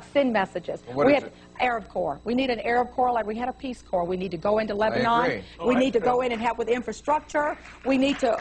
send messages. What we is have it? Arab Corps. We need an Arab Corps like we had a Peace Corps. We need to go into Lebanon. agree. We need to go in and help with infrastructure. We need to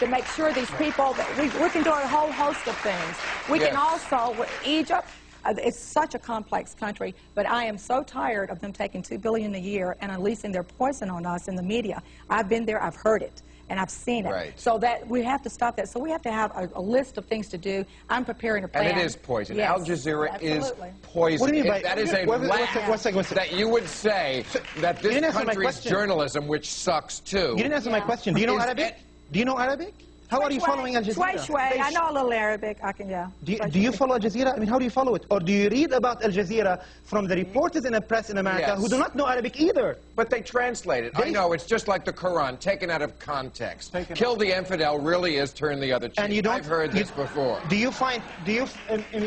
make sure these people that we can do a whole host of things. We can also with Egypt. It's such a complex country, but I am so tired of them taking $2 billion a year and unleashing their poison on us in the media. I've been there. I've heard it. And I've seen it. Right. So that we have to stop that. So we have to have a list of things to do. I'm preparing a plan. And it is poison. Yes, Al Jazeera is absolutely. poison. What do you mean by That is a laugh that you would say that this country's journalism, which sucks too. You didn't answer my question. Do you know Arabic? Do you know Arabic? How are you following Al Jazeera? Shway. I know a little Arabic. I can, yeah. Do you follow Al Jazeera? I mean, how do you follow it? Or do you read about Al Jazeera from the reporters in the press in America who do not know Arabic either? But they translate it. I know, it's just like the Quran, taken out of context. Kill the infidel really is turn the other cheek. And you don't, I've heard this before.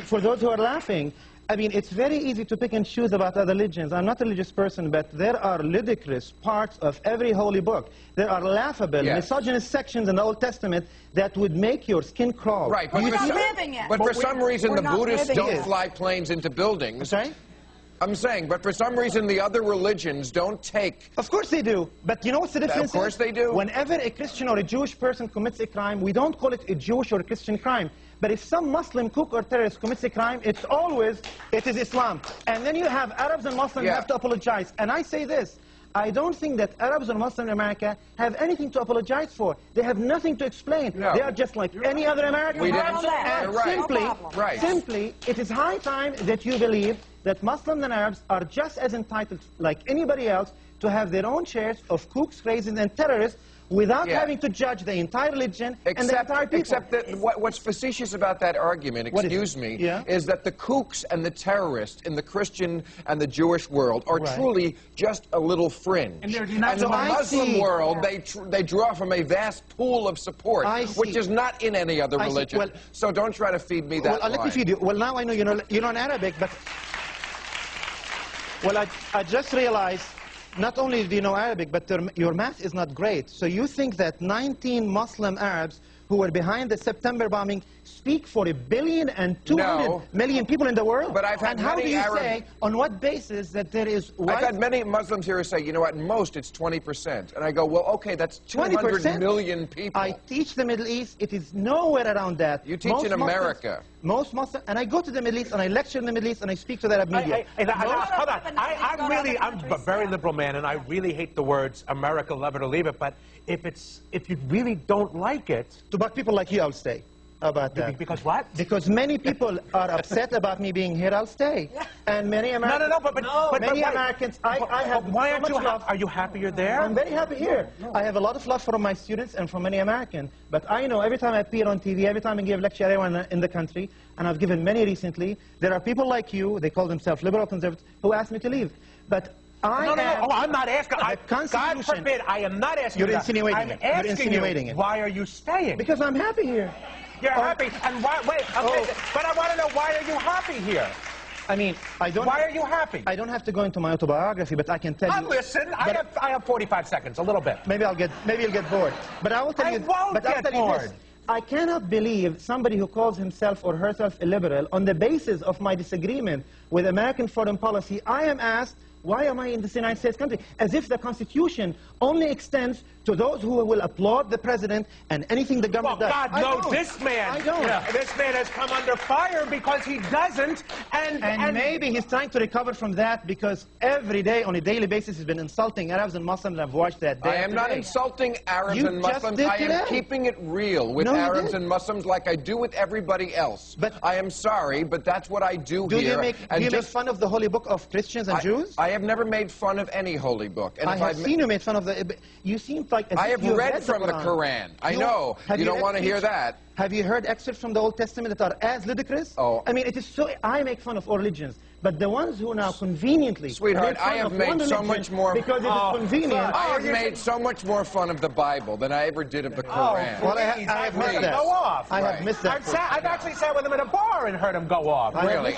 For those who are laughing, I mean, it's very easy to pick and choose about other religions. I'm not a religious person, but there are ludicrous parts of every holy book. There are laughable, misogynist sections in the Old Testament that would make your skin crawl. Right, but we're not living it. But for some reason, the Buddhists don't it. fly planes into buildings. Sorry? I'm saying, but for some reason, the other religions don't take... Of course they do. But you know what's the difference? Of course they do. Whenever a Christian or a Jewish person commits a crime, we don't call it a Jewish or a Christian crime. But if some Muslim cook or terrorist commits a crime, it is Islam. And then you have Arabs and Muslims have to apologize. And I say this, I don't think that Arabs or Muslims in America have anything to apologize for. They have nothing to explain. No. They are just like any other American. We didn't And simply, it is high time that you believe that Muslims and Arabs are just as entitled, like anybody else, to have their own shares of cooks, crazies, and terrorists without having to judge the entire religion and the entire people. Except that what's facetious about that argument, excuse me, is that the kooks and the terrorists in the Christian and the Jewish world are truly just a little fringe. And in the Muslim world, they draw from a vast pool of support, which is not in any other religion. Well, so don't try to feed me that line. Let me feed you. Well, now I know you know in Arabic, but... Well, I just realized, not only do you know Arabic, but your math is not great. So you think that 19 Muslim Arabs who were behind the September bombing speak for 1,200,000,000 people in the world? But I've had and how many do you say, on what basis, that there is... I've had many Muslims here who say, you know, at most it's 20%. And I go, well, okay, that's 200 20%? million people. I teach the Middle East. It is nowhere around that. You teach in America. Most Muslims, and I go to the Middle East, and I lecture in the Middle East, and I speak to the Arab media. Hold on. I'm a very liberal man, and I really hate the words America, love it or leave it, but if you really don't like it... But people like you, I'll stay. How about that? Because what? Because many people are upset about me being here, I'll stay. And many Americans... Many Americans... I have why so aren't you much love. Are you happy you're there? I'm very happy here. I have a lot of love for my students and for many Americans. But I know every time I appear on TV, every time I give a lecture anywhere in the country, and I've given many recently, there are people like you, they call themselves liberal conservatives, who ask me to leave. But I'm not asking. God forbid, I am not asking. You're insinuating it. I'm asking you, why are you staying? Because I'm happy here. You're happy, and why? Wait, but I want to know, why are you happy here? I mean, I don't... Why are you happy? I don't have to go into my autobiography, but I can tell you... Listen, I have 45 seconds, a little bit. Maybe you'll get bored. But I will tell you... I won't get bored. I cannot believe somebody who calls himself or herself a liberal, on the basis of my disagreement with American foreign policy, I am asked, why am I in this United States country? As if the Constitution only extends to those who will applaud the president and anything the government does. God, no, this man, this man has come under fire because he doesn't, and maybe he's trying to recover from that because every day, on a daily basis, he's been insulting Arabs and Muslims. I've watched that day. I am not insulting Arabs and Muslims. I am keeping it real with Arabs and Muslims like I do with everybody else. But I am sorry, but that's what I do here. Do you make fun of the holy book of Christians and Jews? I have never made fun of any holy book. And I have seen you made fun of the... You seem like... I have read from the Quran. I know. You don't want to hear that. Have you heard excerpts from the Old Testament that are as ludicrous? I mean, it is so... I make fun of all religions. But the ones who now conveniently... Sweetheart, I have made so much more... Because it is convenient. I have made so much more fun of the Bible than I ever did of the Quran. Well, I have missed that. Go off. I have missed that. I've actually sat with him at a bar and heard him go off. Really?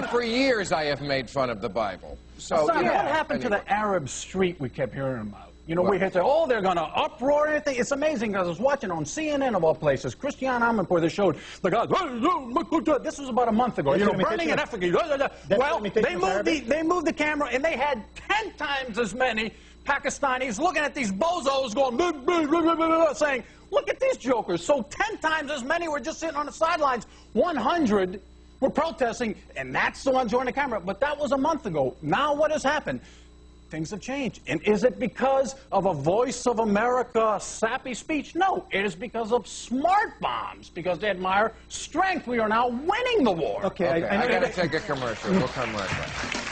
For years, I have made fun of the Bible. So, what happened to the Arab street we kept hearing about? You know, we hear say, oh, they're going to uproar anything. It's amazing because I was watching on CNN of all places. Christiane Amanpour, they showed the guys. This was about a month ago. You know, burning an effigy. Well, they moved the camera, and they had 10 times as many Pakistanis looking at these bozos going, saying, look at these jokers. So 10 times as many were just sitting on the sidelines. 100 were protesting, and that's the ones who are on the camera. But that was a month ago. Now what has happened? Things have changed. And is it because of a Voice of America sappy speech? No, it is because of smart bombs, because they admire strength. We are now winning the war. Okay, I got to take a commercial. We'll come right back.